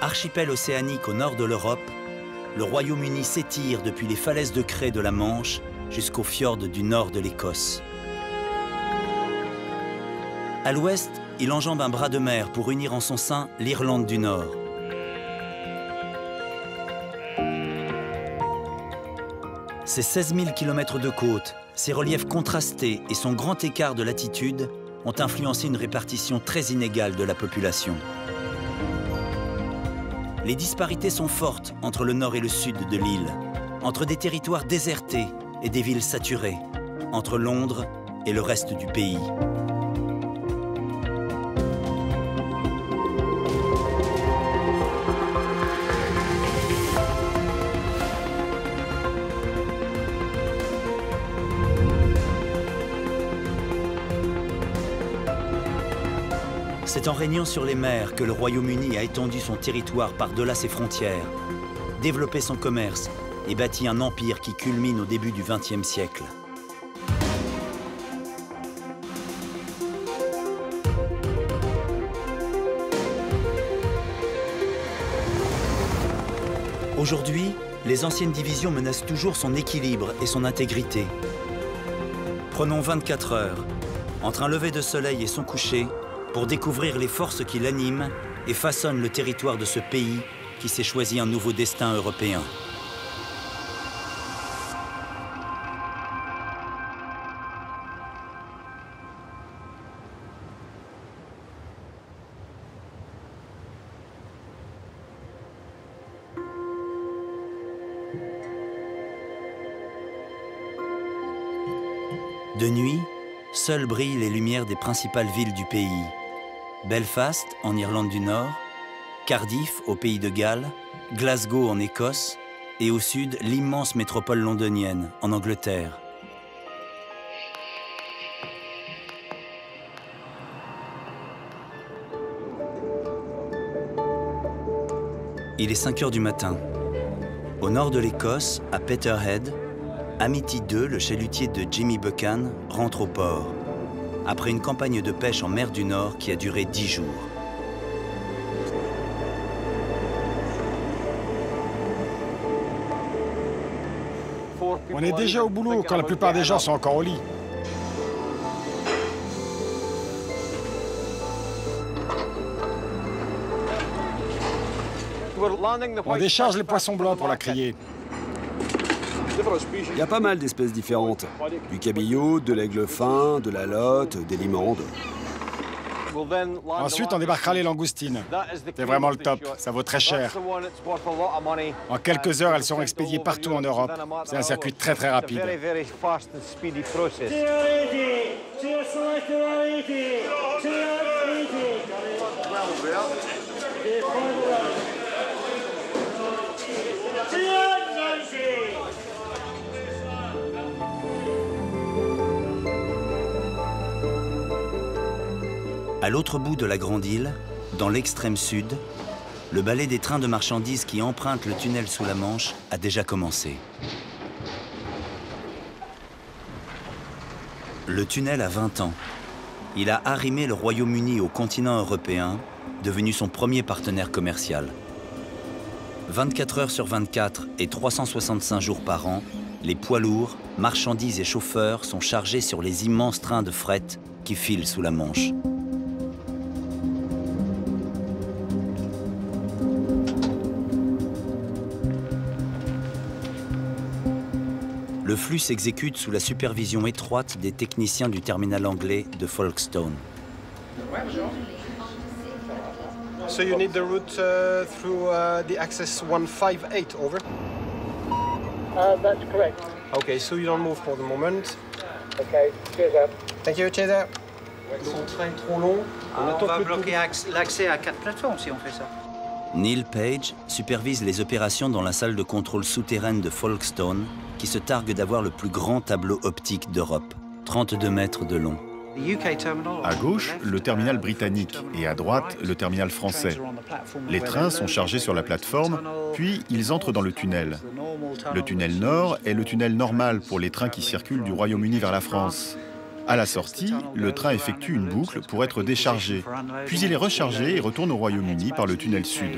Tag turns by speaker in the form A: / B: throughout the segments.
A: Archipel océanique au nord de l'Europe, le Royaume-Uni s'étire depuis les falaises de craie de la Manche jusqu'aux fjords du nord de l'Écosse. À l'ouest, il enjambe un bras de mer pour unir en son sein l'Irlande du Nord. Ses 16 000 km de côte, ses reliefs contrastés et son grand écart de latitude ont influencé une répartition très inégale de la population. Les disparités sont fortes entre le nord et le sud de l'île, entre des territoires désertés et des villes saturées, entre Londres et le reste du pays. C'est en régnant sur les mers que le Royaume-Uni a étendu son territoire par-delà ses frontières, développé son commerce et bâti un empire qui culmine au début du XXe siècle. Aujourd'hui, les anciennes divisions menacent toujours son équilibre et son intégrité. Prenons 24 heures, entre un lever de soleil et son coucher, pour découvrir les forces qui l'animent et façonnent le territoire de ce pays qui s'est choisi un nouveau destin européen. De nuit, seules brillent les lumières des principales villes du pays. Belfast, en Irlande du Nord, Cardiff, au pays de Galles, Glasgow, en Écosse, et au sud, l'immense métropole londonienne, en Angleterre. Il est 5 heures du matin. Au nord de l'Écosse, à Peterhead, Amity II, le chalutier de Jimmy Buchan, rentre au port, après une campagne de pêche en mer du Nord qui a duré 10 jours.
B: On est déjà au boulot quand la plupart des gens sont encore au lit. On décharge les poissons blancs pour la criée.
C: Il y a pas mal d'espèces différentes. Du cabillaud, de l'aigle fin, de la lotte, des limandes.
B: Ensuite, on débarquera les langoustines. C'est vraiment le top, ça vaut très cher. En quelques heures, elles seront expédiées partout en Europe. C'est un circuit très rapide.
A: À l'autre bout de la grande île, dans l'extrême sud, le balai des trains de marchandises qui empruntent le tunnel sous la Manche a déjà commencé. Le tunnel a 20 ans. Il a arrimé le Royaume-Uni au continent européen, devenu son premier partenaire commercial. 24 heures sur 24 et 365 jours par an, les poids lourds, marchandises et chauffeurs sont chargés sur les immenses trains de fret qui filent sous la Manche. Le flux s'exécute sous la supervision étroite des techniciens du terminal anglais de Folkestone.
D: So you need the route through the access 158, over?
E: That's correct.
D: Okay, so you don't move for the moment.
E: Okay, cheers out.
D: Thank you, cheers out. Son train est trop long.
F: On va bloquer l'accès à 4 plateformes si on fait ça.
A: Neil Page supervise les opérations dans la salle de contrôle souterraine de Folkestone, qui se targue d'avoir le plus grand tableau optique d'Europe, 32 mètres de long.
G: À gauche, le terminal britannique et à droite, le terminal français. Les trains sont chargés sur la plateforme, puis ils entrent dans le tunnel. Le tunnel nord est le tunnel normal pour les trains qui circulent du Royaume-Uni vers la France. À la sortie, le train effectue une boucle pour être déchargé, puis il est rechargé et retourne au Royaume-Uni par le tunnel sud.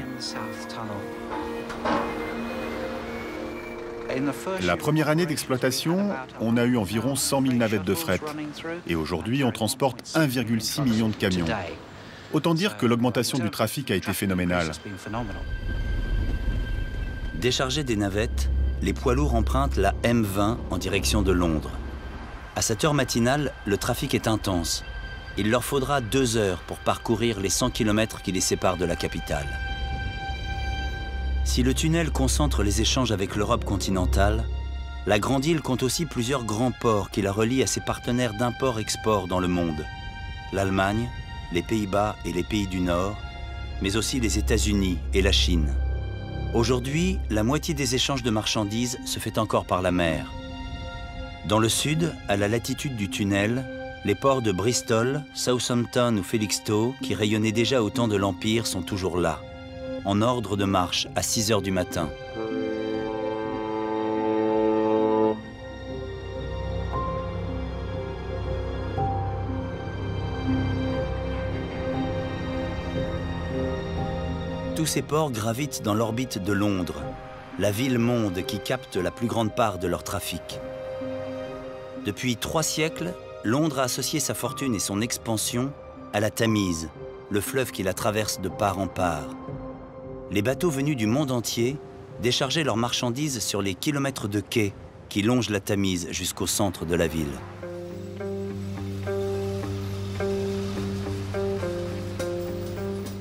G: La première année d'exploitation, on a eu environ 100 000 navettes de fret. Et aujourd'hui, on transporte 1,6 million de camions. Autant dire que l'augmentation du trafic a été phénoménale.
A: Déchargés des navettes, les poids lourds empruntent la M20 en direction de Londres. À cette heure matinale, le trafic est intense. Il leur faudra 2 heures pour parcourir les 100 km qui les séparent de la capitale. Si le tunnel concentre les échanges avec l'Europe continentale, la Grande Île compte aussi plusieurs grands ports qui la relient à ses partenaires d'import-export dans le monde. L'Allemagne, les Pays-Bas et les pays du Nord, mais aussi les États-Unis et la Chine. Aujourd'hui, la moitié des échanges de marchandises se fait encore par la mer. Dans le sud, à la latitude du tunnel, les ports de Bristol, Southampton ou Felixstowe, qui rayonnaient déjà au temps de l'Empire, sont toujours là, en ordre de marche à 6 heures du matin. Tous ces ports gravitent dans l'orbite de Londres, la ville-monde qui capte la plus grande part de leur trafic. Depuis 3 siècles, Londres a associé sa fortune et son expansion à la Tamise, le fleuve qui la traverse de part en part. Les bateaux venus du monde entier déchargeaient leurs marchandises sur les kilomètres de quais qui longent la Tamise jusqu'au centre de la ville.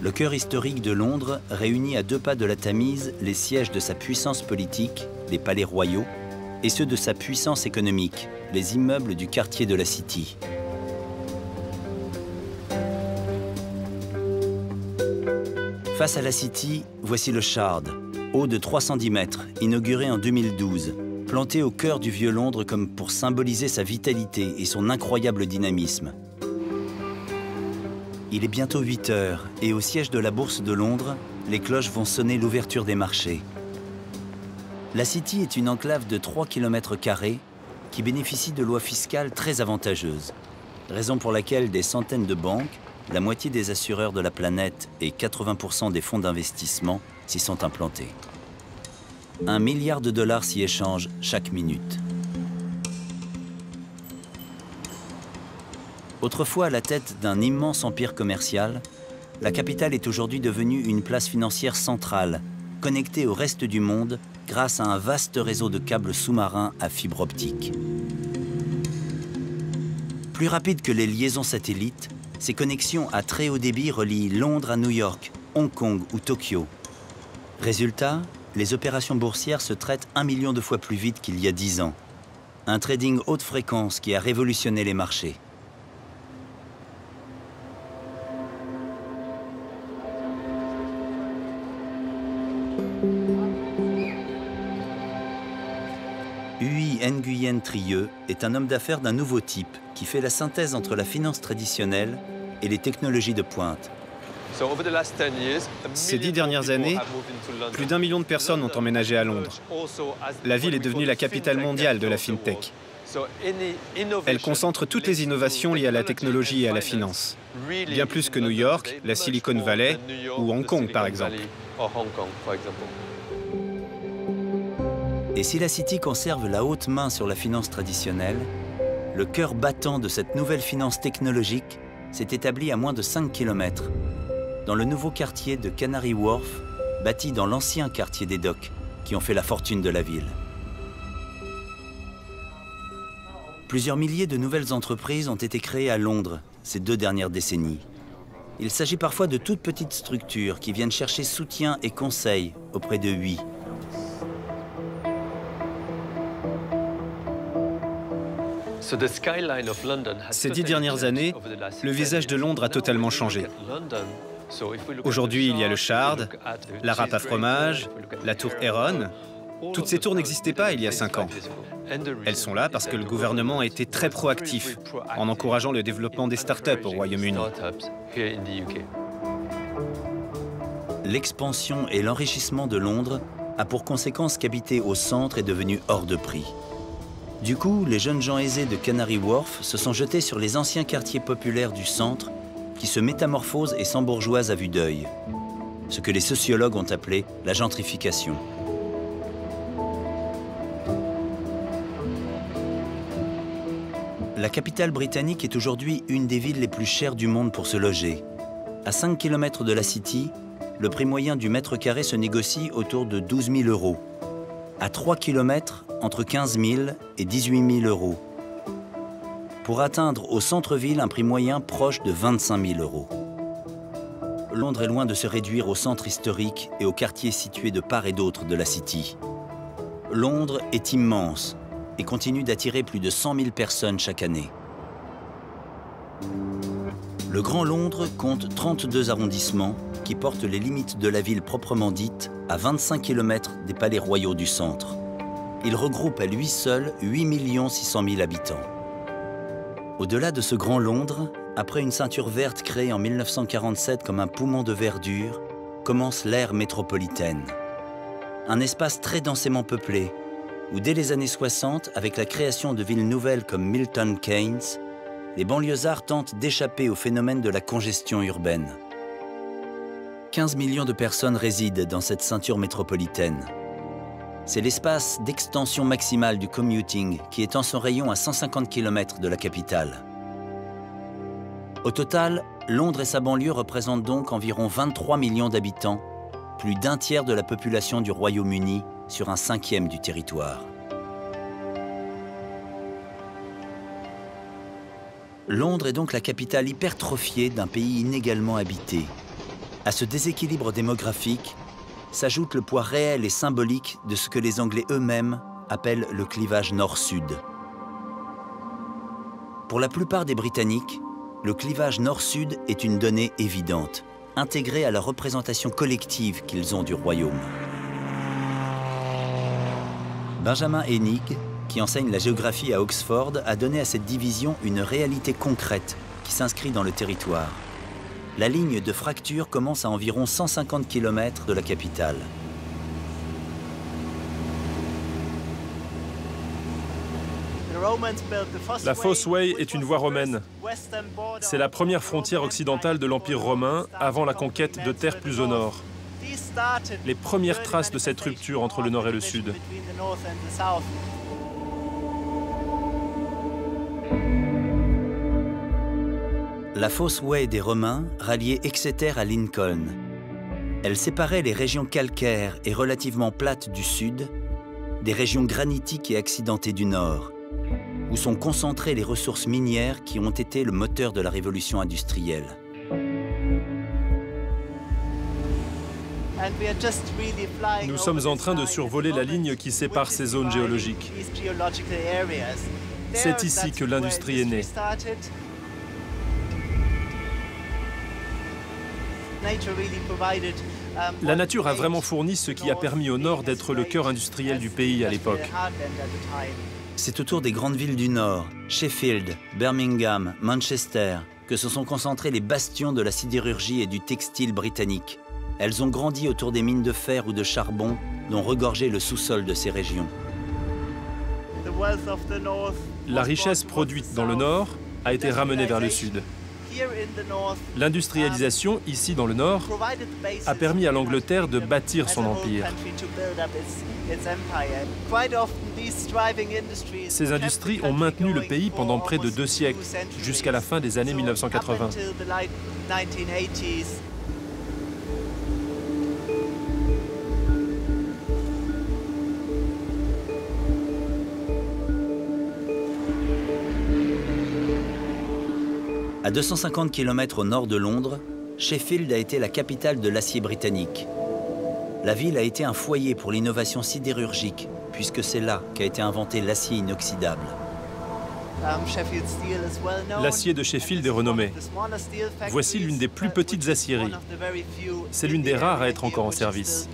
A: Le cœur historique de Londres réunit à 2 pas de la Tamise les sièges de sa puissance politique, les palais royaux, et ceux de sa puissance économique, les immeubles du quartier de la City. Face à la City, voici le Shard, haut de 310 mètres, inauguré en 2012, planté au cœur du vieux Londres comme pour symboliser sa vitalité et son incroyable dynamisme. Il est bientôt 8 heures et au siège de la Bourse de Londres, les cloches vont sonner l'ouverture des marchés. La City est une enclave de 3 km² qui bénéficie de lois fiscales très avantageuses, raison pour laquelle des centaines de banques, la moitié des assureurs de la planète et 80% des fonds d'investissement s'y sont implantés. 1 milliard de dollars s'y échangent chaque minute. Autrefois à la tête d'un immense empire commercial, la capitale est aujourd'hui devenue une place financière centrale, connectée au reste du monde grâce à un vaste réseau de câbles sous-marins à fibre optique. Plus rapide que les liaisons satellites, ces connexions à très haut débit relient Londres à New York, Hong Kong ou Tokyo. Résultat, les opérations boursières se traitent 1 million de fois plus vite qu'il y a 10 ans. Un trading haute fréquence qui a révolutionné les marchés. Huy Nguyen Trieux est un homme d'affaires d'un nouveau type qui fait la synthèse entre la finance traditionnelle et les technologies de pointe.
H: Ces 10 dernières années, plus d'1 million de personnes ont emménagé à Londres. La ville est devenue la capitale mondiale de la FinTech. Elle concentre toutes les innovations liées à la technologie et à la finance. Bien plus que New York, la Silicon Valley ou Hong Kong, par exemple.
A: Et si la City conserve la haute main sur la finance traditionnelle, le cœur battant de cette nouvelle finance technologique s'est établi à moins de 5 km, dans le nouveau quartier de Canary Wharf, bâti dans l'ancien quartier des docks, qui ont fait la fortune de la ville. Plusieurs milliers de nouvelles entreprises ont été créées à Londres ces 2 dernières décennies. Il s'agit parfois de toutes petites structures qui viennent chercher soutien et conseil auprès de Huy.
H: Ces 10 dernières années, le visage de Londres a totalement changé. Aujourd'hui, il y a le Shard, la râpe à fromage, la tour Heron. Toutes ces tours n'existaient pas il y a 5 ans. Elles sont là parce que le gouvernement a été très proactif en encourageant le développement des startups au Royaume-Uni.
A: L'expansion et l'enrichissement de Londres a pour conséquence qu'habiter au centre est devenu hors de prix. Du coup, les jeunes gens aisés de Canary Wharf se sont jetés sur les anciens quartiers populaires du centre qui se métamorphosent et s'embourgeoisent à vue d'œil. Ce que les sociologues ont appelé la gentrification. La capitale britannique est aujourd'hui une des villes les plus chères du monde pour se loger. À 5 km de la City, le prix moyen du mètre carré se négocie autour de 12 000 €. À 3 km, entre 15 000 et 18 000 €. Pour atteindre au centre-ville un prix moyen proche de 25 000 €. Londres est loin de se réduire au centre historique et aux quartiers situés de part et d'autre de la City. Londres est immense et continue d'attirer plus de 100 000 personnes chaque année. Le Grand Londres compte 32 arrondissements qui portent les limites de la ville proprement dite à 25 km des palais royaux du centre. Il regroupe à lui seul 8 600 000 habitants. Au-delà de ce Grand Londres, après une ceinture verte créée en 1947 comme un poumon de verdure, commence l'ère métropolitaine. Un espace très densément peuplé, où dès les années 60, avec la création de villes nouvelles comme Milton Keynes, les banlieusards tentent d'échapper au phénomène de la congestion urbaine. 15 millions de personnes résident dans cette ceinture métropolitaine. C'est l'espace d'extension maximale du commuting qui étend son rayon à 150 km de la capitale. Au total, Londres et sa banlieue représentent donc environ 23 millions d'habitants, plus d'un tiers de la population du Royaume-Uni sur un cinquième du territoire. Londres est donc la capitale hypertrophiée d'un pays inégalement habité. À ce déséquilibre démographique s'ajoute le poids réel et symbolique de ce que les Anglais eux-mêmes appellent le clivage nord-sud. Pour la plupart des Britanniques, le clivage nord-sud est une donnée évidente, intégrée à la représentation collective qu'ils ont du royaume. Benjamin Hennig, qui enseigne la géographie à Oxford, a donné à cette division une réalité concrète qui s'inscrit dans le territoire. La ligne de fracture commence à environ 150 km de la capitale.
I: La Fosseway est une voie romaine. C'est la première frontière occidentale de l'Empire romain avant la conquête de terres plus au nord. Les premières traces de cette rupture entre le nord et le sud.
A: La Fosseway des Romains ralliait Exeter à Lincoln. Elle séparait les régions calcaires et relativement plates du sud des régions granitiques et accidentées du nord, où sont concentrées les ressources minières qui ont été le moteur de la révolution industrielle.
I: Nous sommes en train de survoler la ligne qui sépare ces zones géologiques. C'est ici que l'industrie est née. La nature a vraiment fourni ce qui a permis au nord d'être le cœur industriel du pays à l'époque.
A: C'est autour des grandes villes du nord, Sheffield, Birmingham, Manchester, que se sont concentrés les bastions de la sidérurgie et du textile britannique. Elles ont grandi autour des mines de fer ou de charbon dont regorgeait le sous-sol de ces régions.
I: La richesse produite dans le nord a été ramenée vers le sud. L'industrialisation, ici dans le nord, a permis à l'Angleterre de bâtir son empire. Ces industries ont maintenu le pays pendant près de 2 siècles, jusqu'à la fin des années 1980.
A: À 250 km au nord de Londres, Sheffield a été la capitale de l'acier britannique. La ville a été un foyer pour l'innovation sidérurgique, puisque c'est là qu'a été inventé l'acier inoxydable.
I: L'acier de Sheffield est renommé. Voici l'une des plus petites aciéries. C'est l'une des rares à être encore en service.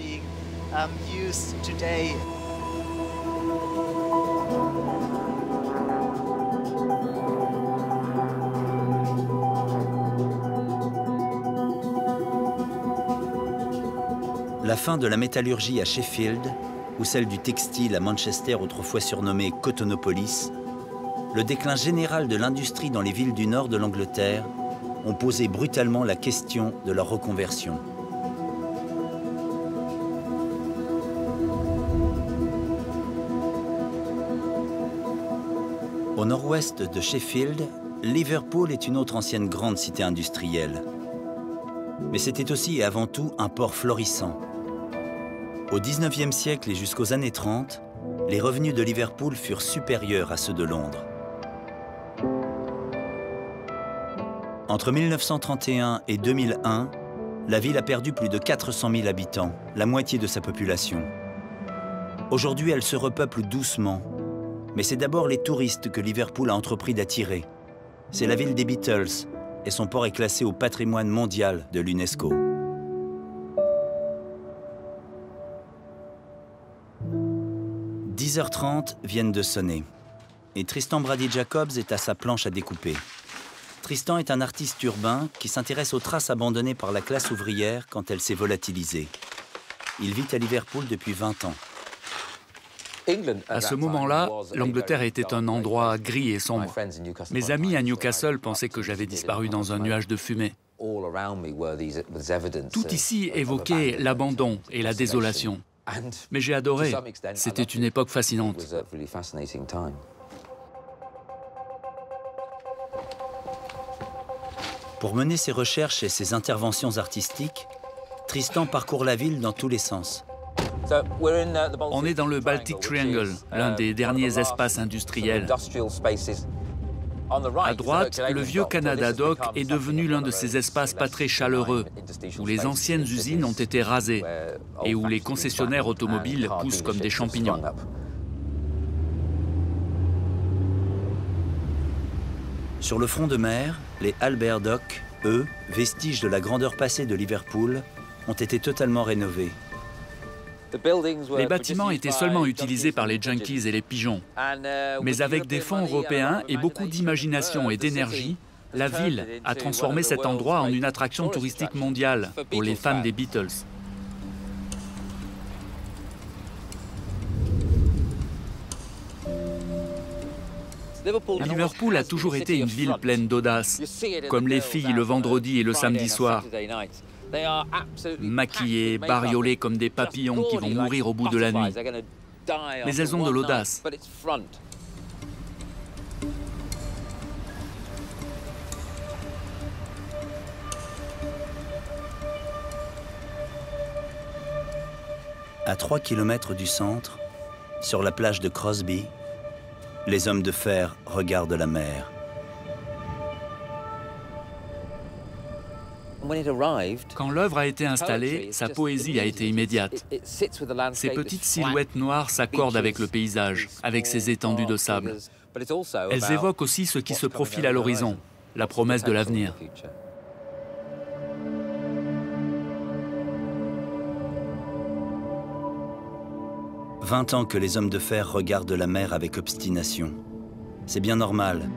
A: La fin de la métallurgie à Sheffield ou celle du textile à Manchester, autrefois surnommée Cotonopolis, le déclin général de l'industrie dans les villes du nord de l'Angleterre ont posé brutalement la question de leur reconversion. Au nord-ouest de Sheffield, Liverpool est une autre ancienne grande cité industrielle. Mais c'était aussi et avant tout un port florissant. Au XIXe siècle et jusqu'aux années 30, les revenus de Liverpool furent supérieurs à ceux de Londres. Entre 1931 et 2001, la ville a perdu plus de 400 000 habitants, la moitié de sa population. Aujourd'hui, elle se repeuple doucement. Mais c'est d'abord les touristes que Liverpool a entrepris d'attirer. C'est la ville des Beatles et son port est classé au patrimoine mondial de l'UNESCO. « 10h30 viennent de sonner et Tristan Brady Jacobs est à sa planche à découper. Tristan est un artiste urbain qui s'intéresse aux traces abandonnées par la classe ouvrière quand elle s'est volatilisée. Il vit à Liverpool depuis 20 ans.
J: À ce moment-là, l'Angleterre était un endroit gris et sombre. Mes amis à Newcastle pensaient que j'avais disparu dans un nuage de fumée. Tout ici évoquait l'abandon et la désolation. Mais j'ai adoré. C'était une époque fascinante.
A: Pour mener ses recherches et ses interventions artistiques, Tristan parcourt la ville dans tous les sens.
J: On est dans le Baltic Triangle, l'un des derniers espaces industriels. À droite, le vieux Canada Dock est devenu l'un de ces espaces pas très chaleureux, où les anciennes usines ont été rasées et où les concessionnaires automobiles poussent comme des champignons.
A: Sur le front de mer, les Albert Docks, eux, vestiges de la grandeur passée de Liverpool, ont été totalement rénovés.
J: Les bâtiments étaient seulement utilisés par les junkies et les pigeons. Mais avec des fonds européens et beaucoup d'imagination et d'énergie, la ville a transformé cet endroit en une attraction touristique mondiale pour les fans des Beatles. Liverpool a toujours été une ville pleine d'audace, comme les filles le vendredi et le samedi soir. Maquillées, bariolées comme des papillons qui vont mourir au bout de la nuit. Mais elles ont de l'audace.
A: À 3 km du centre, sur la plage de Crosby, les hommes de fer regardent la mer.
J: Quand l'œuvre a été installée, sa poésie a été immédiate. Ces petites silhouettes noires s'accordent avec le paysage, avec ses étendues de sable. Elles évoquent aussi ce qui se profile à l'horizon, la promesse de l'avenir. «
A: 20 ans que les hommes de fer regardent la mer avec obstination. C'est bien normal.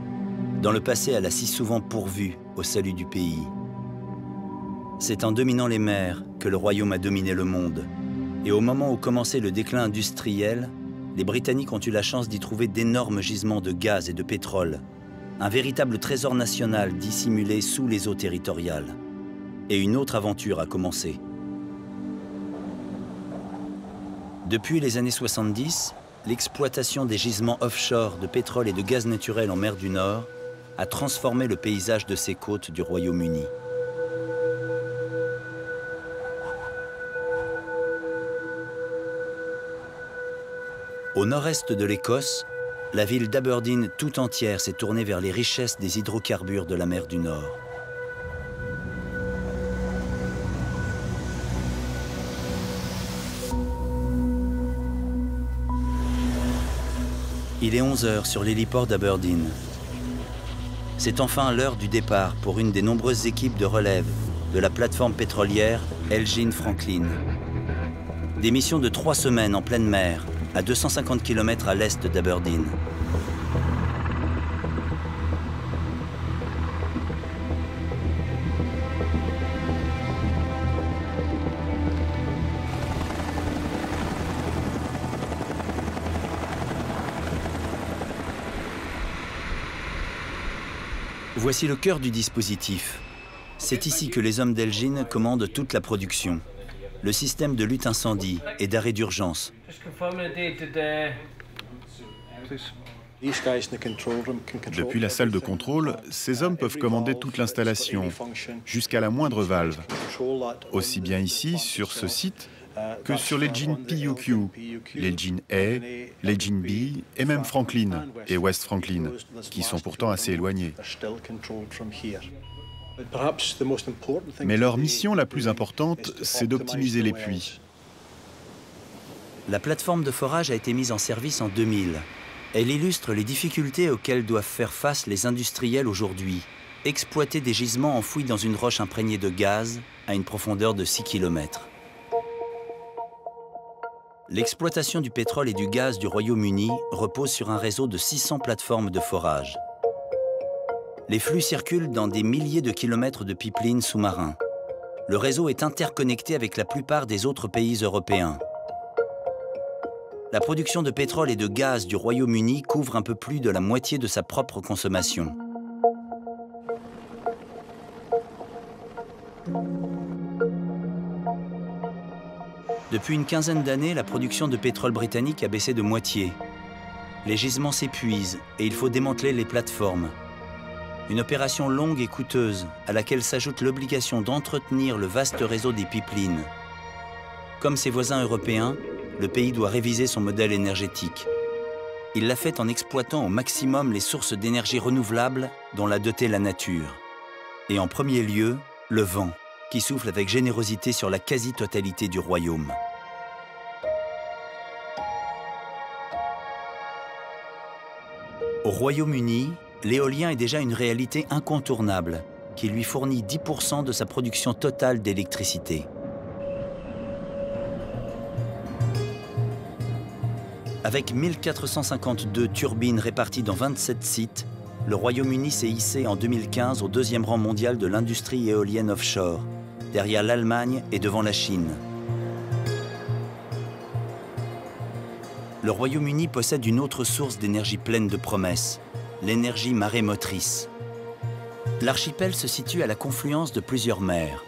A: Dans le passé, elle a si souvent pourvu au salut du pays. C'est en dominant les mers que le royaume a dominé le monde. Et au moment où commençait le déclin industriel, les Britanniques ont eu la chance d'y trouver d'énormes gisements de gaz et de pétrole. Un véritable trésor national dissimulé sous les eaux territoriales. Et une autre aventure a commencé. Depuis les années 70, l'exploitation des gisements offshore de pétrole et de gaz naturel en mer du Nord a transformé le paysage de ces côtes du Royaume-Uni. Au nord-est de l'Écosse, la ville d'Aberdeen tout entière s'est tournée vers les richesses des hydrocarbures de la mer du Nord. Il est 11h sur l'héliport d'Aberdeen. C'est enfin l'heure du départ pour une des nombreuses équipes de relève de la plateforme pétrolière Elgin Franklin. Des missions de 3 semaines en pleine mer, à 250 km à l'est d'Aberdeen. Voici le cœur du dispositif. C'est ici que les hommes d'Elgin commandent toute la production. Le système de lutte incendie et d'arrêt d'urgence.
G: Depuis la salle de contrôle, ces hommes peuvent commander toute l'installation, jusqu'à la moindre valve. Aussi bien ici, sur ce site, que sur l'Elgin PUQ, l'Elgin A, l'Elgin B et même Franklin et West Franklin, qui sont pourtant assez éloignés. Mais leur mission la plus importante, c'est d'optimiser les puits.
A: La plateforme de forage a été mise en service en 2000. Elle illustre les difficultés auxquelles doivent faire face les industriels aujourd'hui. Exploiter des gisements enfouis dans une roche imprégnée de gaz à une profondeur de 6 km. L'exploitation du pétrole et du gaz du Royaume-Uni repose sur un réseau de 600 plateformes de forage. Les flux circulent dans des milliers de kilomètres de pipelines sous-marins. Le réseau est interconnecté avec la plupart des autres pays européens. La production de pétrole et de gaz du Royaume-Uni couvre un peu plus de la moitié de sa propre consommation. Depuis une quinzaine d'années, la production de pétrole britannique a baissé de moitié. Les gisements s'épuisent et il faut démanteler les plateformes. Une opération longue et coûteuse à laquelle s'ajoute l'obligation d'entretenir le vaste réseau des pipelines. Comme ses voisins européens, le pays doit réviser son modèle énergétique. Il l'a fait en exploitant au maximum les sources d'énergie renouvelables dont l'a doté la nature. Et en premier lieu, le vent, qui souffle avec générosité sur la quasi-totalité du royaume. Au Royaume-Uni, l'éolien est déjà une réalité incontournable qui lui fournit 10% de sa production totale d'électricité. Avec 1452 turbines réparties dans 27 sites, le Royaume-Uni s'est hissé en 2015 au 2e rang mondial de l'industrie éolienne offshore, derrière l'Allemagne et devant la Chine. Le Royaume-Uni possède une autre source d'énergie pleine de promesses, l'énergie marémotrice. L'archipel se situe à la confluence de plusieurs mers.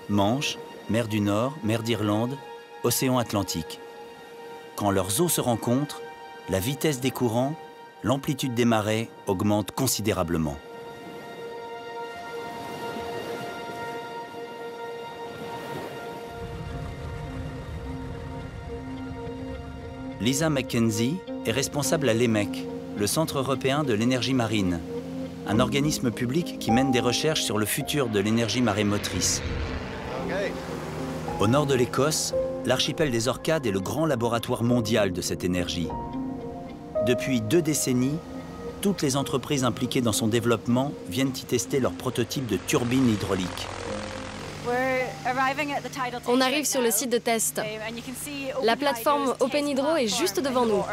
A: Manche, mer du Nord, mer d'Irlande, océan Atlantique. Quand leurs eaux se rencontrent, la vitesse des courants, l'amplitude des marées augmente considérablement. Lisa McKenzie est responsable à l'EMEC, le Centre européen de l'énergie marine, un organisme public qui mène des recherches sur le futur de l'énergie marémotrice. Au nord de l'Écosse, l'archipel des Orcades est le grand laboratoire mondial de cette énergie. Depuis 2 décennies, toutes les entreprises impliquées dans son développement viennent y tester leurs prototypes de turbines hydrauliques.
K: On arrive sur le site de test. La plateforme OpenHydro est juste devant nous.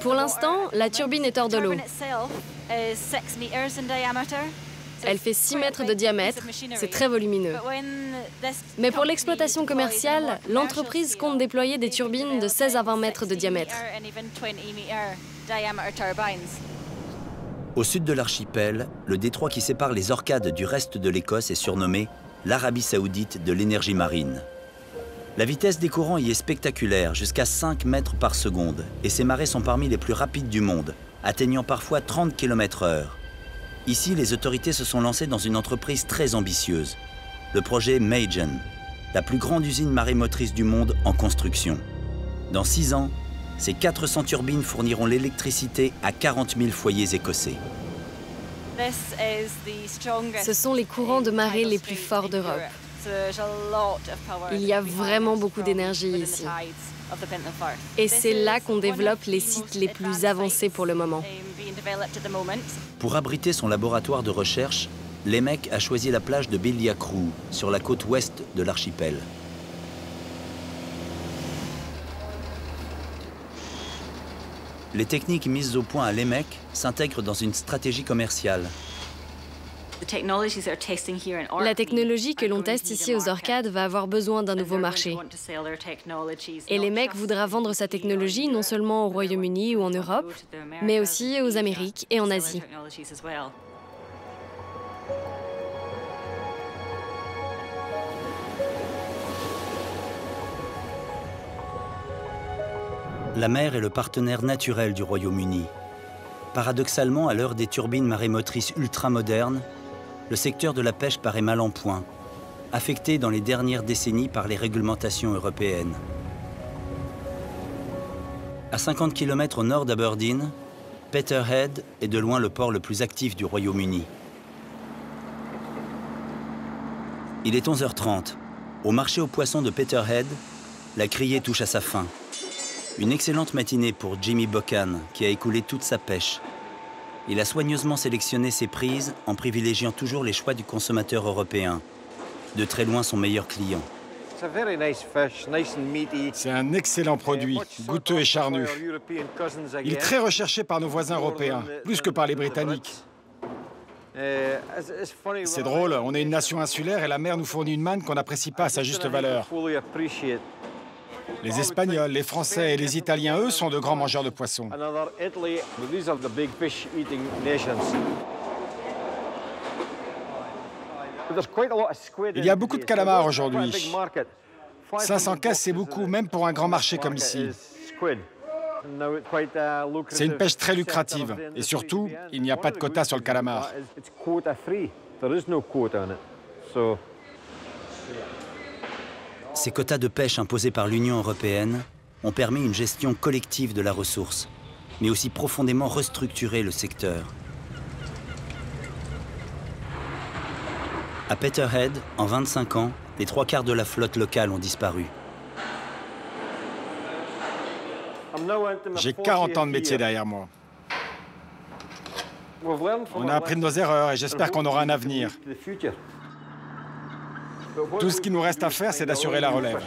K: Pour l'instant, la turbine est hors de l'eau. Elle fait 6 mètres de diamètre, c'est très volumineux. Mais pour l'exploitation commerciale, l'entreprise compte déployer des turbines de 16 à 20 mètres de diamètre.
A: Au sud de l'archipel, le détroit qui sépare les Orcades du reste de l'Écosse est surnommé l'Arabie Saoudite de l'énergie marine. La vitesse des courants y est spectaculaire, jusqu'à 5 mètres par seconde, et ses marées sont parmi les plus rapides du monde, atteignant parfois 30 km/h. Ici, les autorités se sont lancées dans une entreprise très ambitieuse, le projet Magen, la plus grande usine marémotrice du monde en construction. Dans 6 ans, ces 400 turbines fourniront l'électricité à 40 000 foyers écossais.
K: Ce sont les courants de marée les plus forts d'Europe. Il y a vraiment beaucoup d'énergie ici. Et c'est là qu'on développe les sites les plus avancés pour le moment.
A: Pour abriter son laboratoire de recherche, l'EMEC a choisi la plage de Billiacroo, sur la côte ouest de l'archipel. Les techniques mises au point à l'EMEC s'intègrent dans une stratégie commerciale.
K: La technologie que l'on teste ici aux Orcades va avoir besoin d'un nouveau marché. Et les mecs voudra vendre sa technologie non seulement au Royaume-Uni ou en Europe, mais aussi aux Amériques et en Asie.
A: La mer est le partenaire naturel du Royaume-Uni. Paradoxalement, à l'heure des turbines marémotrices ultramodernes, le secteur de la pêche paraît mal en point, affecté dans les dernières décennies par les réglementations européennes. À 50 km au nord d'Aberdeen, Peterhead est de loin le port le plus actif du Royaume-Uni. Il est 11h30. Au marché aux poissons de Peterhead, la criée touche à sa fin. Une excellente matinée pour Jimmy Buchan, qui a écoulé toute sa pêche. Il a soigneusement sélectionné ses prises en privilégiant toujours les choix du consommateur européen. De très loin son meilleur client.
B: C'est un excellent produit, goûteux et charnu. Il est très recherché par nos voisins européens, plus que par les Britanniques. C'est drôle, on est une nation insulaire et la mer nous fournit une manne qu'on n'apprécie pas à sa juste valeur. Les Espagnols, les Français et les Italiens, eux, sont de grands mangeurs de poissons. Il y a beaucoup de calamars aujourd'hui. 500 caisses, c'est beaucoup, même pour un grand marché comme ici. C'est une pêche très lucrative. Et surtout, il n'y a pas de quota sur le calamar.
A: Ces quotas de pêche imposés par l'Union européenne ont permis une gestion collective de la ressource, mais aussi profondément restructuré le secteur. À Peterhead, en 25 ans, les 3/4 de la flotte locale ont disparu.
B: J'ai 40 ans de métier derrière moi. On a appris de nos erreurs et j'espère qu'on aura un avenir. Tout ce qu'il nous reste à faire, c'est d'assurer la relève.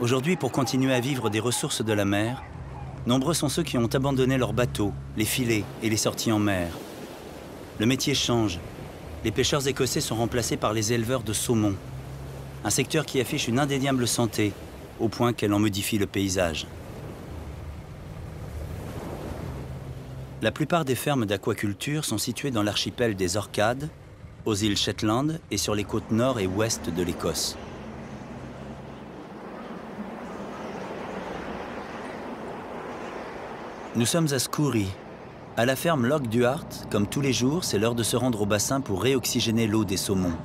A: Aujourd'hui, pour continuer à vivre des ressources de la mer, nombreux sont ceux qui ont abandonné leurs bateaux, les filets et les sorties en mer. Le métier change. Les pêcheurs écossais sont remplacés par les éleveurs de saumon. Un secteur qui affiche une indéniable santé, au point qu'elle en modifie le paysage. La plupart des fermes d'aquaculture sont situées dans l'archipel des Orcades, aux îles Shetland et sur les côtes nord et ouest de l'Écosse. Nous sommes à Skourie. À la ferme Loch Duart, comme tous les jours, c'est l'heure de se rendre au bassin pour réoxygéner l'eau des saumons.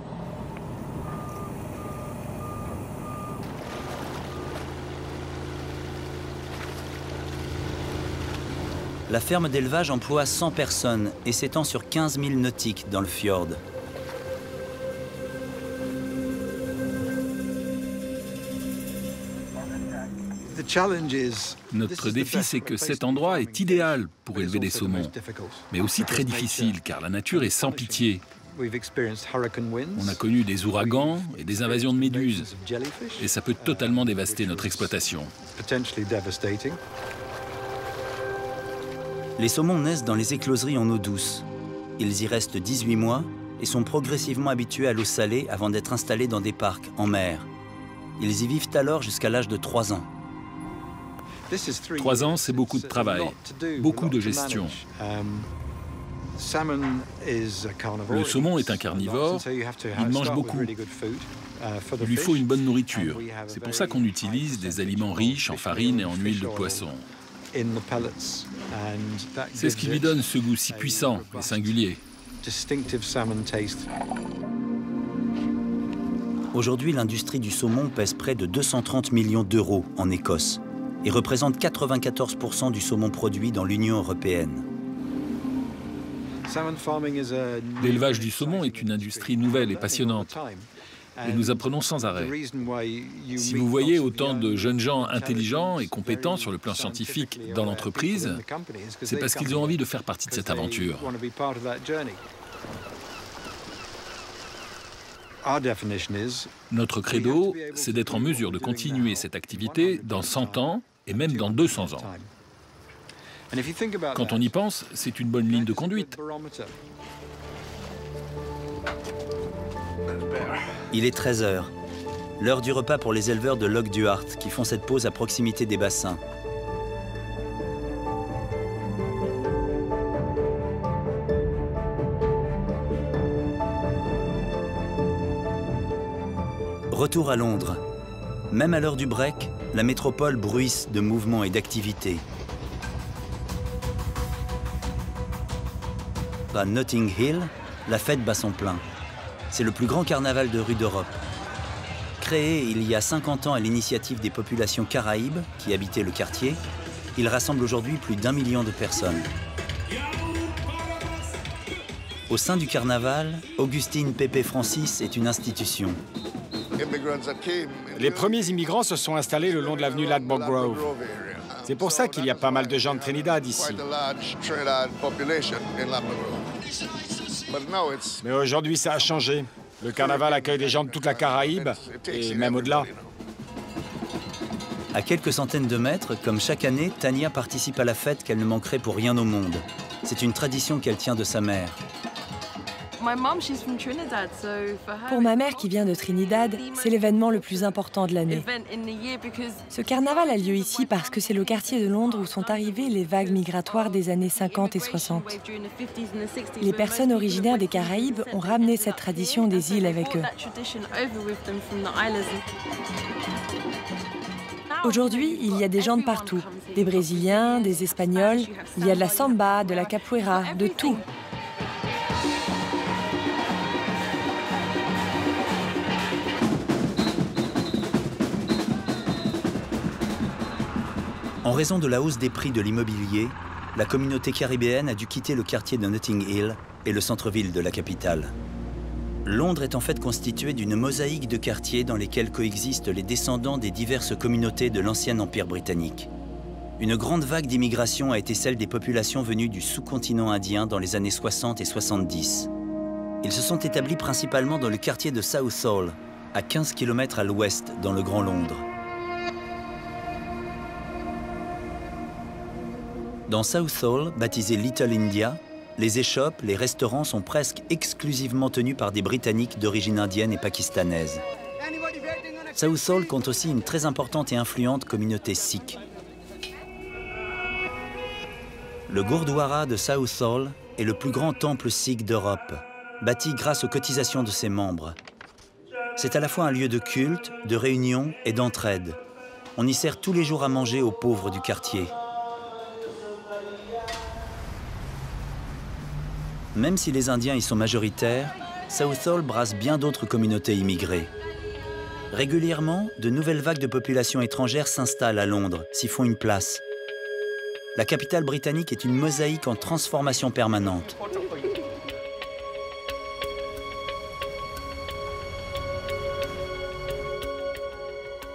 A: La ferme d'élevage emploie 100 personnes et s'étend sur 15 000 nautiques dans le fjord.
L: Notre défi, c'est que cet endroit est idéal pour élever des saumons, mais aussi très difficile, car la nature est sans pitié. On a connu des ouragans et des invasions de méduses, et ça peut totalement dévaster notre exploitation.
A: Les saumons naissent dans les écloseries en eau douce. Ils y restent 18 mois et sont progressivement habitués à l'eau salée avant d'être installés dans des parcs en mer. Ils y vivent alors jusqu'à l'âge de 3 ans.
L: 3 ans, c'est beaucoup de travail, beaucoup de gestion. Le saumon est un carnivore, il mange beaucoup. Il lui faut une bonne nourriture. C'est pour ça qu'on utilise des aliments riches en farine et en huile de poisson. C'est ce qui lui donne ce goût si puissant et singulier.
A: Aujourd'hui, l'industrie du saumon pèse près de 230 millions d'euros en Écosse et représente 94% du saumon produit dans l'Union européenne.
L: L'élevage du saumon est une industrie nouvelle et passionnante. Et nous apprenons sans arrêt. Si vous voyez autant de jeunes gens intelligents et compétents sur le plan scientifique dans l'entreprise, c'est parce qu'ils ont envie de faire partie de cette aventure. Notre credo, c'est d'être en mesure de continuer cette activité dans 100 ans et même dans 200 ans. Quand on y pense, c'est une bonne ligne de conduite.
A: Il est 13 h, l'heure du repas pour les éleveurs de Loch Duart qui font cette pause à proximité des bassins. Retour à Londres. Même à l'heure du break, la métropole bruisse de mouvements et d'activités. À Notting Hill, la fête bat son plein. C'est le plus grand carnaval de rue d'Europe. Créé il y a 50 ans à l'initiative des populations caraïbes qui habitaient le quartier, il rassemble aujourd'hui plus d'1 million de personnes. Au sein du carnaval, Augustine Pepe Francis est une institution.
B: Les premiers immigrants se sont installés le long de l'avenue Ladbroke Grove. C'est pour ça qu'il y a pas mal de gens de Trinidad ici. Mais aujourd'hui, ça a changé. Le carnaval accueille des gens de toute la Caraïbe, et même au-delà.
A: À quelques centaines de mètres, comme chaque année, Tania participe à la fête qu'elle ne manquerait pour rien au monde. C'est une tradition qu'elle tient de sa mère.
M: Pour ma mère qui vient de Trinidad, c'est l'événement le plus important de l'année. Ce carnaval a lieu ici parce que c'est le quartier de Londres où sont arrivées les vagues migratoires des années 50 et 60. Les personnes originaires des Caraïbes ont ramené cette tradition des îles avec eux. Aujourd'hui, il y a des gens de partout, des Brésiliens, des Espagnols, il y a de la samba, de la capoeira, de tout.
A: En raison de la hausse des prix de l'immobilier, la communauté caribéenne a dû quitter le quartier de Notting Hill et le centre-ville de la capitale. Londres est en fait constituée d'une mosaïque de quartiers dans lesquels coexistent les descendants des diverses communautés de l'ancien Empire britannique. Une grande vague d'immigration a été celle des populations venues du sous-continent indien dans les années 60 et 70. Ils se sont établis principalement dans le quartier de Southall, à 15 km à l'ouest dans le Grand Londres. Dans Southall, baptisé Little India, les échoppes, les restaurants sont presque exclusivement tenus par des Britanniques d'origine indienne et pakistanaise. Southall compte aussi une très importante et influente communauté sikh. Le Gurdwara de Southall est le plus grand temple sikh d'Europe, bâti grâce aux cotisations de ses membres. C'est à la fois un lieu de culte, de réunion et d'entraide. On y sert tous les jours à manger aux pauvres du quartier. Même si les Indiens y sont majoritaires, Southall brasse bien d'autres communautés immigrées. Régulièrement, de nouvelles vagues de populations étrangères s'installent à Londres, s'y font une place. La capitale britannique est une mosaïque en transformation permanente.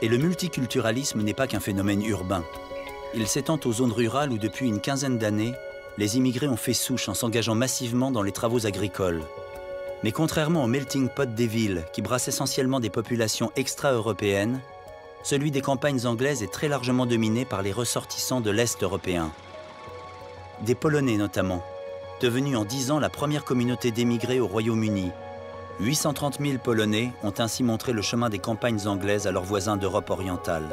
A: Et le multiculturalisme n'est pas qu'un phénomène urbain. Il s'étend aux zones rurales où, depuis une quinzaine d'années, les immigrés ont fait souche en s'engageant massivement dans les travaux agricoles. Mais contrairement au melting pot des villes, qui brassent essentiellement des populations extra-européennes, celui des campagnes anglaises est très largement dominé par les ressortissants de l'Est européen. Des Polonais notamment, devenus en 10 ans la première communauté d'émigrés au Royaume-Uni. 830 000 Polonais ont ainsi montré le chemin des campagnes anglaises à leurs voisins d'Europe orientale.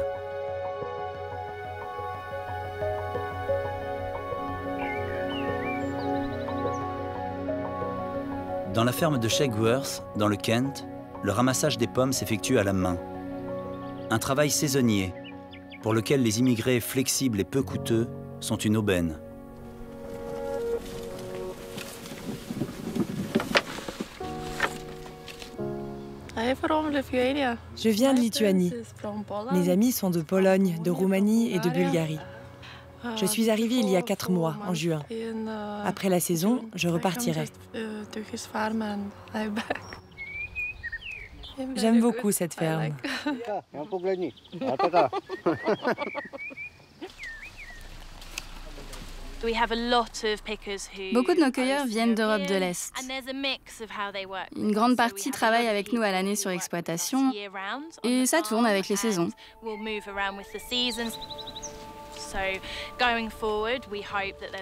A: Dans la ferme de Shegworth, dans le Kent, le ramassage des pommes s'effectue à la main. Un travail saisonnier, pour lequel les immigrés flexibles et peu coûteux sont une aubaine.
M: Je viens de Lituanie. Mes amis sont de Pologne, de Roumanie et de Bulgarie. Je suis arrivée il y a 4 mois, en juin. Après la saison, je repartirai. J'aime beaucoup cette ferme.
N: Beaucoup de nos cueilleurs viennent d'Europe de l'Est. Une grande partie travaille avec nous à l'année sur exploitation et ça tourne avec les saisons.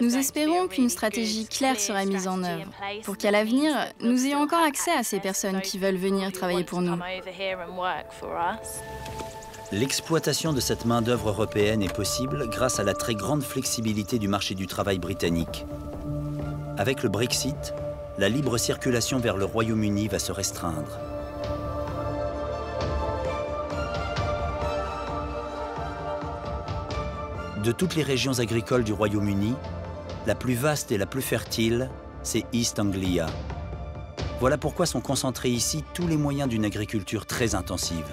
N: Nous espérons qu'une stratégie claire sera mise en œuvre pour qu'à l'avenir, nous ayons encore accès à ces personnes qui veulent venir travailler pour nous.
A: L'exploitation de cette main-d'œuvre européenne est possible grâce à la très grande flexibilité du marché du travail britannique. Avec le Brexit, la libre circulation vers le Royaume-Uni va se restreindre. De toutes les régions agricoles du Royaume-Uni, la plus vaste et la plus fertile, c'est East Anglia. Voilà pourquoi sont concentrés ici tous les moyens d'une agriculture très intensive.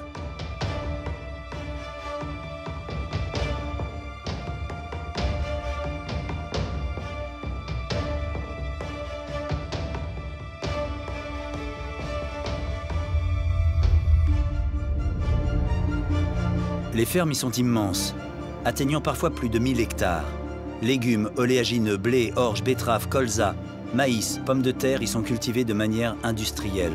A: Les fermes y sont immenses, atteignant parfois plus de 1000 hectares. Légumes, oléagineux, blé, orge, betterave, colza, maïs, pommes de terre y sont cultivés de manière industrielle.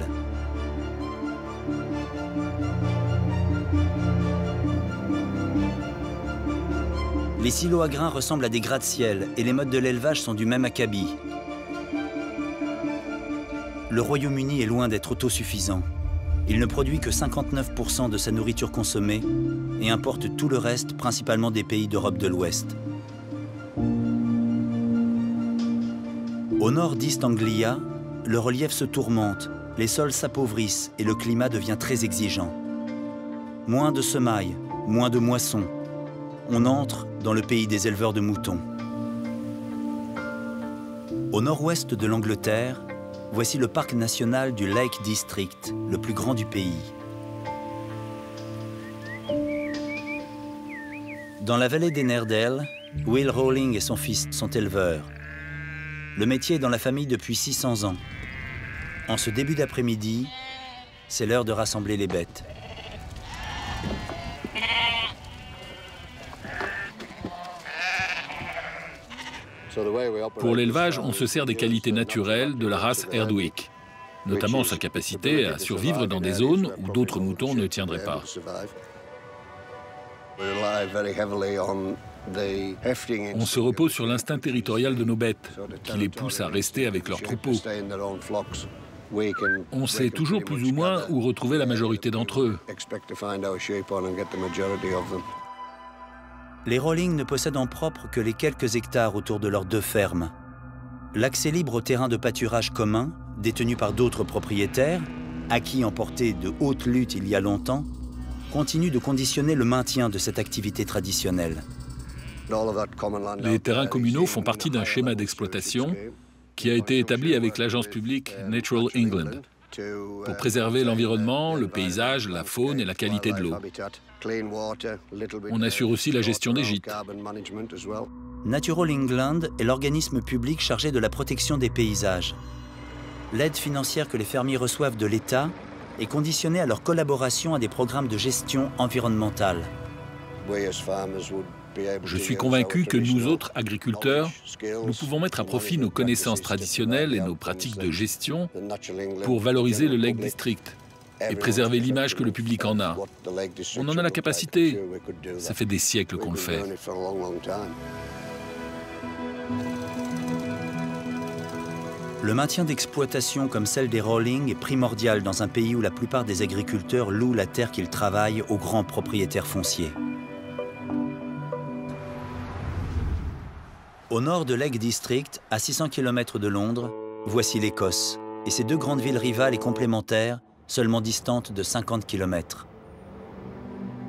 A: Les silos à grains ressemblent à des gratte-ciel et les modes de l'élevage sont du même acabit. Le Royaume-Uni est loin d'être autosuffisant. Il ne produit que 59% de sa nourriture consommée et importe tout le reste, principalement des pays d'Europe de l'Ouest. Au nord d'East Anglia, le relief se tourmente, les sols s'appauvrissent et le climat devient très exigeant. Moins de semailles, moins de moissons. On entre dans le pays des éleveurs de moutons. Au nord-ouest de l'Angleterre, voici le parc national du Lake District, le plus grand du pays. Dans la vallée des Nerdale, Will Rowling et son fils sont éleveurs. Le métier est dans la famille depuis 600 ans. En ce début d'après-midi, c'est l'heure de rassembler les bêtes.
L: Pour l'élevage, on se sert des qualités naturelles de la race Herdwick, notamment sa capacité à survivre dans des zones où d'autres moutons ne tiendraient pas. On se repose sur l'instinct territorial de nos bêtes, qui les pousse à rester avec leurs troupeaux. On sait toujours plus ou moins où retrouver la majorité d'entre eux.
A: Les Rowling ne possèdent en propre que les quelques hectares autour de leurs deux fermes. L'accès libre au terrain de pâturage commun, détenu par d'autres propriétaires, acquis en portée de haute lutte il y a longtemps, continue de conditionner le maintien de cette activité traditionnelle.
L: Les terrains communaux font partie d'un schéma d'exploitation qui a été établi avec l'agence publique Natural England pour préserver l'environnement, le paysage, la faune et la qualité de l'eau. On assure aussi la gestion des gîtes.
A: Natural England est l'organisme public chargé de la protection des paysages. L'aide financière que les fermiers reçoivent de l'État est conditionnée à leur collaboration à des programmes de gestion environnementale.
L: Je suis convaincu que nous autres agriculteurs, nous pouvons mettre à profit nos connaissances traditionnelles et nos pratiques de gestion pour valoriser le Lake District et préserver l'image que le public en a. On en a la capacité. Ça fait des siècles qu'on le fait.
A: Le maintien d'exploitation comme celle des Rowling est primordial dans un pays où la plupart des agriculteurs louent la terre qu'ils travaillent aux grands propriétaires fonciers. Au nord de Lake District, à 600 km de Londres, voici l'Écosse et ses deux grandes villes rivales et complémentaires, seulement distantes de 50 km.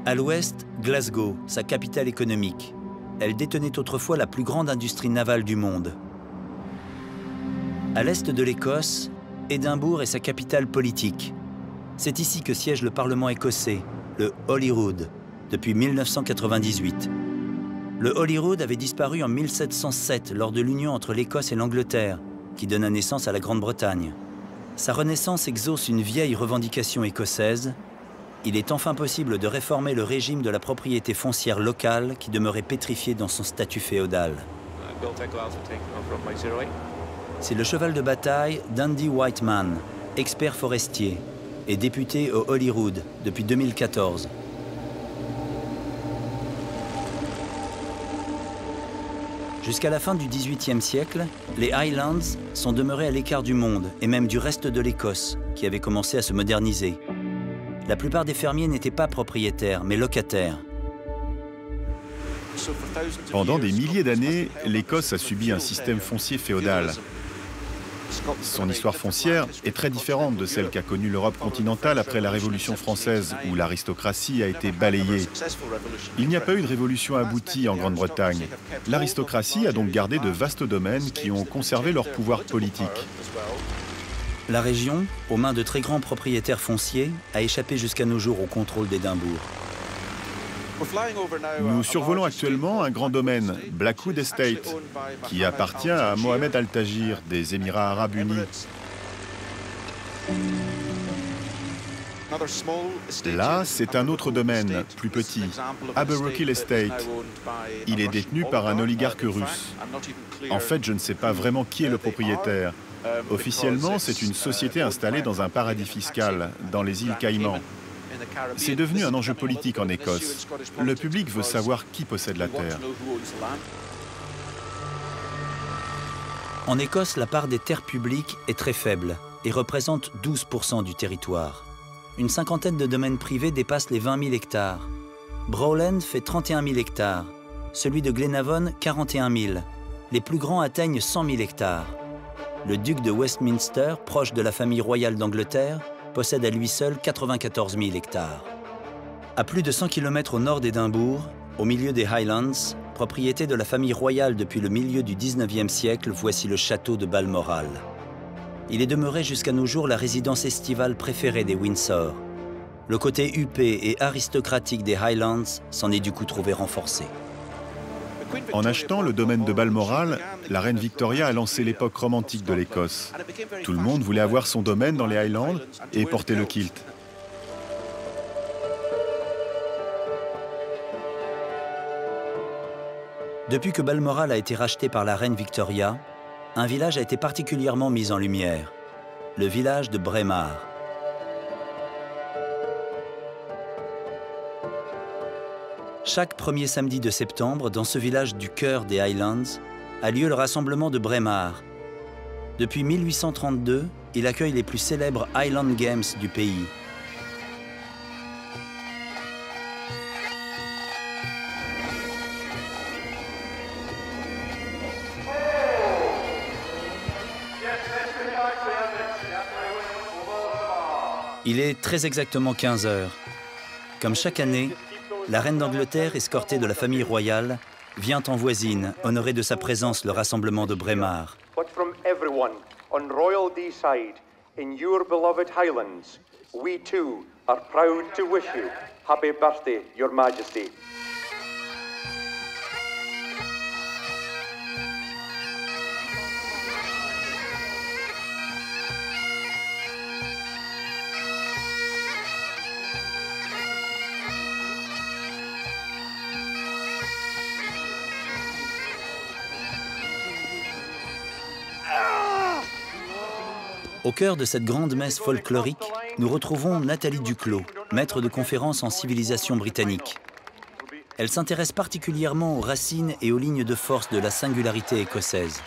A: À l'ouest, Glasgow, sa capitale économique. Elle détenait autrefois la plus grande industrie navale du monde. À l'est de l'Écosse, Édimbourg est sa capitale politique. C'est ici que siège le Parlement écossais, le Holyrood, depuis 1998. Le Holyrood avait disparu en 1707 lors de l'union entre l'Écosse et l'Angleterre, qui donna naissance à la Grande-Bretagne. Sa renaissance exauce une vieille revendication écossaise. Il est enfin possible de réformer le régime de la propriété foncière locale qui demeurait pétrifié dans son statut féodal. C'est le cheval de bataille d'Andy Whiteman, expert forestier, et député au Holyrood depuis 2014. Jusqu'à la fin du XVIIIe siècle, les Highlands sont demeurés à l'écart du monde et même du reste de l'Écosse, qui avait commencé à se moderniser. La plupart des fermiers n'étaient pas propriétaires, mais locataires.
G: Pendant des milliers d'années, l'Écosse a subi un système foncier féodal. Son histoire foncière est très différente de celle qu'a connue l'Europe continentale après la Révolution française, où l'aristocratie a été balayée. Il n'y a pas eu de révolution aboutie en Grande-Bretagne. L'aristocratie a donc gardé de vastes domaines qui ont conservé leur pouvoir politique.
A: La région, aux mains de très grands propriétaires fonciers, a échappé jusqu'à nos jours au contrôle d'Édimbourg.
G: Nous survolons actuellement un grand domaine, Blackwood Estate, qui appartient à Mohamed Al-Tajir des Émirats Arabes Unis. Là, c'est un autre domaine, plus petit, Aberrokill Estate. Il est détenu par un oligarque russe. En fait, je ne sais pas vraiment qui est le propriétaire. Officiellement, c'est une société installée dans un paradis fiscal, dans les îles Caïmans. C'est devenu un enjeu politique en Écosse. Le public veut savoir qui possède la terre.
A: En Écosse, la part des terres publiques est très faible et représente 12% du territoire. Une cinquantaine de domaines privés dépassent les 20 000 hectares. Browland fait 31 000 hectares, celui de Glenavon 41 000. Les plus grands atteignent 100 000 hectares. Le duc de Westminster, proche de la famille royale d'Angleterre, possède à lui seul 94 000 hectares. À plus de 100 km au nord d'Édimbourg, au milieu des Highlands, propriété de la famille royale depuis le milieu du XIXe siècle, voici le château de Balmoral. Il est demeuré jusqu'à nos jours la résidence estivale préférée des Windsor. Le côté huppé et aristocratique des Highlands s'en est du coup trouvé renforcé.
G: En achetant le domaine de Balmoral, la reine Victoria a lancé l'époque romantique de l'Écosse. Tout le monde voulait avoir son domaine dans les Highlands et porter le kilt.
A: Depuis que Balmoral a été racheté par la reine Victoria, un village a été particulièrement mis en lumière, le village de Braemar. Chaque premier samedi de septembre, dans ce village du cœur des Highlands, a lieu le rassemblement de Braemar. Depuis 1832, il accueille les plus célèbres Highland Games du pays. Il est très exactement 15 heures. Comme chaque année, la reine d'Angleterre, escortée de la famille royale, vient en voisine honorer de sa présence le rassemblement de Braemar.
O: But from everyone on Royal Deeside in your beloved Highlands, we too are proud to wish you happy birthday, Your Majesty.
A: Au cœur de cette grande messe folklorique, nous retrouvons Nathalie Duclos, maître de conférences en civilisation britannique. Elle s'intéresse particulièrement aux racines et aux lignes de force de la singularité écossaise.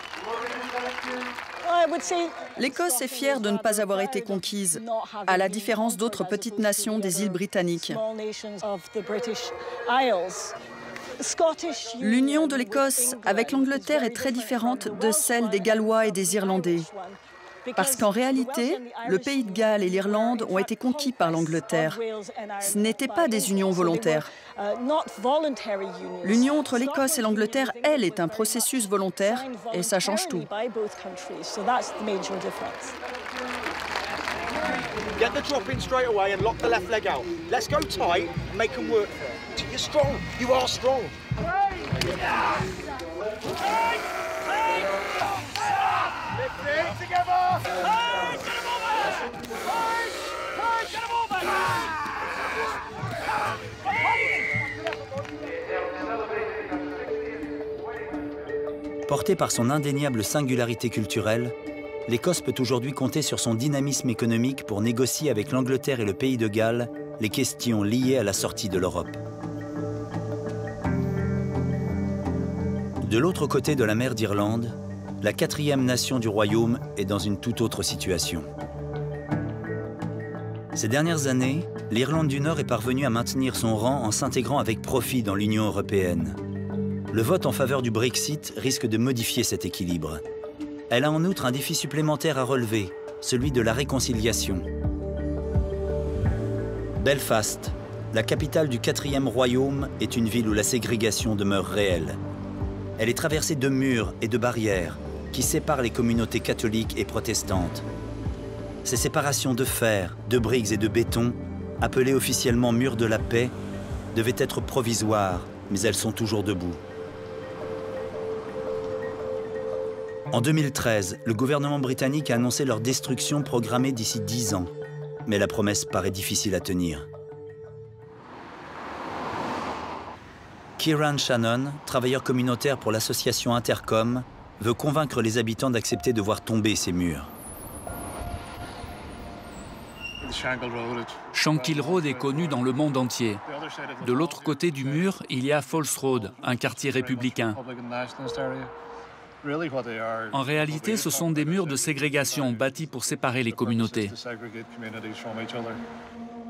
P: L'Écosse est fière de ne pas avoir été conquise, à la différence d'autres petites nations des îles britanniques. L'union de l'Écosse avec l'Angleterre est très différente de celle des Gallois et des Irlandais. Parce qu'en réalité, le pays de Galles et l'Irlande ont été conquis par l'Angleterre. Ce n'étaient pas des unions volontaires. L'union entre l'Écosse et l'Angleterre, elle, est un processus volontaire et ça change tout.
Q: Get the drop in straight away and lock the left leg out. Let's go tight and make them work for it. You're strong. You are strong.
A: Portée par son indéniable singularité culturelle, l'Écosse peut aujourd'hui compter sur son dynamisme économique pour négocier avec l'Angleterre et le pays de Galles les questions liées à la sortie de l'Europe. De l'autre côté de la mer d'Irlande, la 4e nation du royaume est dans une toute autre situation. Ces dernières années, l'Irlande du Nord est parvenue à maintenir son rang en s'intégrant avec profit dans l'Union européenne. Le vote en faveur du Brexit risque de modifier cet équilibre. Elle a en outre un défi supplémentaire à relever, celui de la réconciliation. Belfast, la capitale du 4e royaume, est une ville où la ségrégation demeure réelle. Elle est traversée de murs et de barrières qui séparent les communautés catholiques et protestantes. Ces séparations de fer, de briques et de béton, appelées officiellement murs de la paix, devaient être provisoires, mais elles sont toujours debout. En 2013, le gouvernement britannique a annoncé leur destruction programmée d'ici 10 ans. Mais la promesse paraît difficile à tenir. Kieran Shannon, travailleur communautaire pour l'association Intercom, veut convaincre les habitants d'accepter de voir tomber ces murs.
J: Shankill Road est connu dans le monde entier. De l'autre côté du mur, il y a Falls Road, un quartier républicain. En réalité, ce sont des murs de ségrégation bâtis pour séparer les communautés.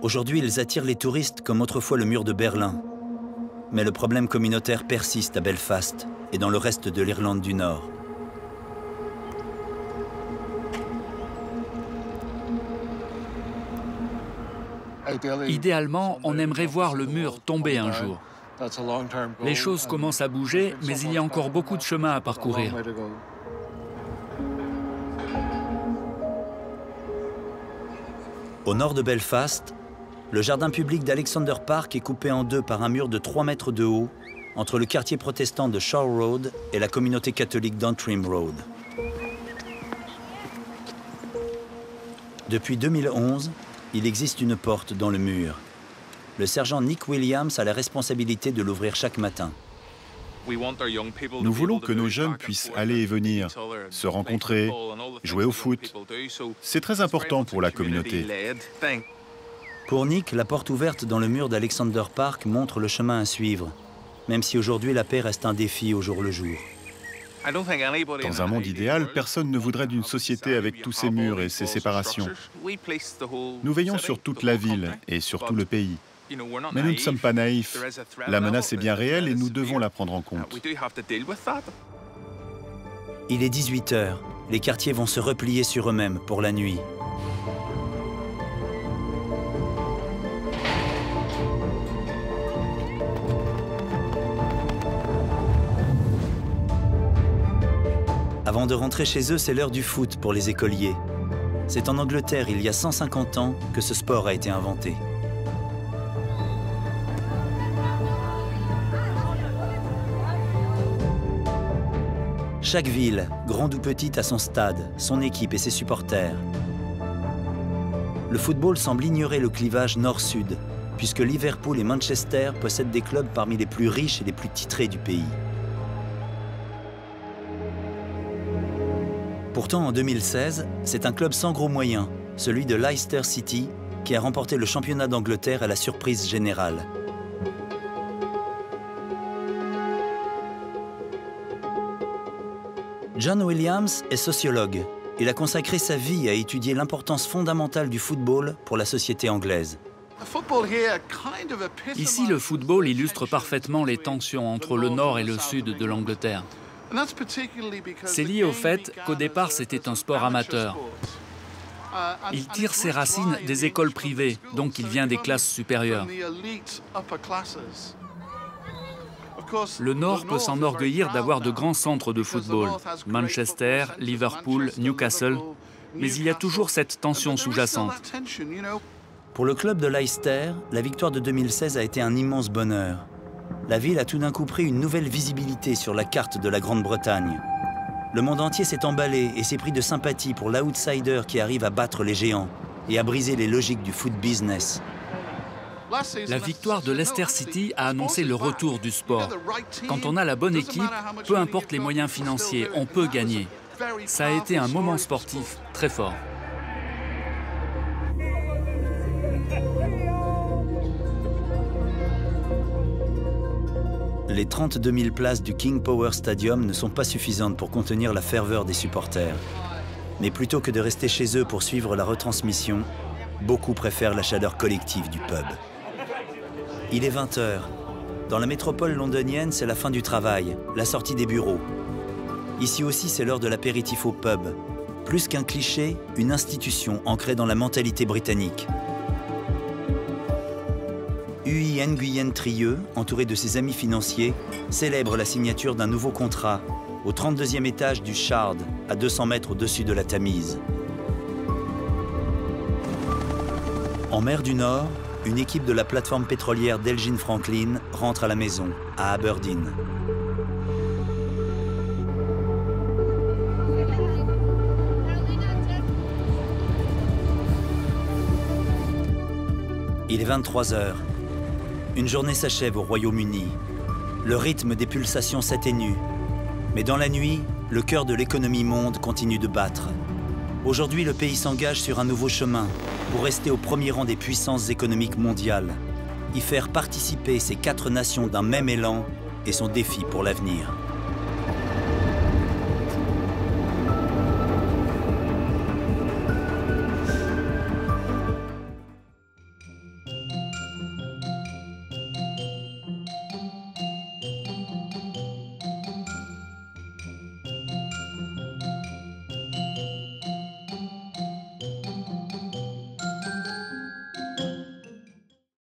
A: Aujourd'hui, ils attirent les touristes comme autrefois le mur de Berlin. Mais le problème communautaire persiste à Belfast et dans le reste de l'Irlande du Nord.
J: Idéalement, on aimerait voir le mur tomber un jour. Les choses commencent à bouger, mais il y a encore beaucoup de chemin à parcourir.
A: Au nord de Belfast, le jardin public d'Alexander Park est coupé en deux par un mur de 3 mètres de haut entre le quartier protestant de Shore Road et la communauté catholique d'Antrim Road. Depuis 2011, il existe une porte dans le mur. Le sergent Nick Williams a la responsabilité de l'ouvrir chaque matin.
G: Nous voulons que nos jeunes puissent aller et venir, se rencontrer, jouer au foot. C'est très important pour la communauté.
A: Pour Nick, la porte ouverte dans le mur d'Alexander Park montre le chemin à suivre, même si aujourd'hui la paix reste un défi au jour le jour.
G: Dans un monde idéal, personne ne voudrait d'une société avec tous ces murs et ces séparations. Nous veillons sur toute la ville et sur tout le pays. Mais nous ne sommes pas naïfs. La menace est bien réelle et nous devons la prendre en compte.
A: Il est 18 h. Les quartiers vont se replier sur eux-mêmes pour la nuit. Avant de rentrer chez eux, c'est l'heure du foot pour les écoliers. C'est en Angleterre, il y a 150 ans, que ce sport a été inventé. Chaque ville, grande ou petite, a son stade, son équipe et ses supporters. Le football semble ignorer le clivage nord-sud, puisque Liverpool et Manchester possèdent des clubs parmi les plus riches et les plus titrés du pays. Pourtant, en 2016, c'est un club sans gros moyens, celui de Leicester City, qui a remporté le championnat d'Angleterre à la surprise générale. John Williams est sociologue. Il a consacré sa vie à étudier l'importance fondamentale du football pour la société anglaise.
J: Ici, le football illustre parfaitement les tensions entre le nord et le sud de l'Angleterre. C'est lié au fait qu'au départ, c'était un sport amateur. Il tire ses racines des écoles privées, donc il vient des classes supérieures. Le Nord peut s'enorgueillir d'avoir de grands centres de football, Manchester, Liverpool, Newcastle, mais il y a toujours cette tension sous-jacente.
A: Pour le club de Leicester, la victoire de 2016 a été un immense bonheur. La ville a tout d'un coup pris une nouvelle visibilité sur la carte de la Grande-Bretagne. Le monde entier s'est emballé et s'est pris de sympathie pour l'outsider qui arrive à battre les géants et à briser les logiques du foot business.
J: La victoire de Leicester City a annoncé le retour du sport. Quand on a la bonne équipe, peu importe les moyens financiers, on peut gagner. Ça a été un moment sportif très fort.
A: Les 32 000 places du King Power Stadium ne sont pas suffisantes pour contenir la ferveur des supporters. Mais plutôt que de rester chez eux pour suivre la retransmission, beaucoup préfèrent la chaleur collective du pub. Il est 20 h. Dans la métropole londonienne, c'est la fin du travail, la sortie des bureaux. Ici aussi, c'est l'heure de l'apéritif au pub. Plus qu'un cliché, une institution ancrée dans la mentalité britannique. Uyi Nguyen Trieux, entouré de ses amis financiers, célèbre la signature d'un nouveau contrat au 32e étage du Shard, à 200 mètres au-dessus de la Tamise. En mer du Nord, une équipe de la plateforme pétrolière d'Elgin Franklin rentre à la maison, à Aberdeen. Il est 23 h. Une journée s'achève au Royaume-Uni. Le rythme des pulsations s'atténue. Mais dans la nuit, le cœur de l'économie monde continue de battre. Aujourd'hui, le pays s'engage sur un nouveau chemin pour rester au premier rang des puissances économiques mondiales. Y faire participer ces 4 nations d'un même élan est son défi pour l'avenir.